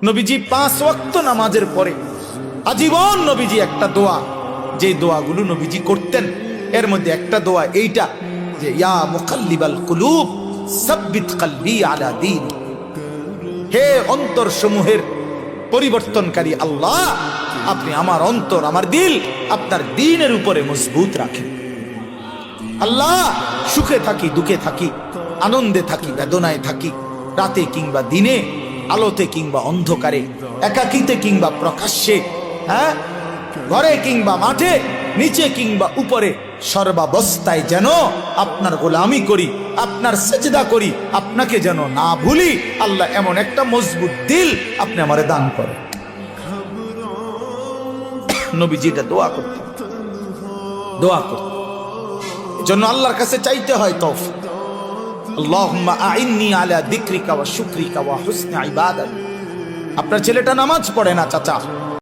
নবীজি 5 ওয়াক্ত নামাজের পরে আজীবন নবীজি একটা দোয়া, যে দোয়াগুলো নবীজি করতেন এর মধ্যে একটা দোয়া এইটা যে ইয়া মুকাল্লিবাল কুলুব সাব্বিত কলবি আলা দীন, হে অন্তর সমূহের পরিবর্তনকারী আল্লাহ, আপনি আমার অন্তর আমার দিল আপনার দ্বীনের উপরে মজবুত রাখেন। আল্লাহ, সুখে থাকি দুঃখে থাকি, আনন্দে থাকি বেদনায় থাকি, রাতে কিংবা দিনে, আলোতে কিংবা অন্ধকারে, একাকিতে কিংবা প্রকাশ্যে, হ্যাঁ, ঘরে কিংবা মাঠে, নিচে কিংবা উপরে, সর্বাবস্থায় যেন আপনার গোলামি করি, আপনার সেজদা করি, আপনাকে যেন না ভুলি। আল্লাহ, এমন একটা মজবুত দিল আপনি আমারে দান করেন। নবীজিটা দোয়া করতেন, দোয়া করতেন। এজন্য আল্লাহর কাছে চাইতে হয় তৌফিক। আল্লাহুম্মা আইন্নি আলা যিকরিকা ওয়া শুকরিকা ওয়া হুসনি ইবাদাতি। আপনার ছেলেটা নামাজ পড়ে না চাচা,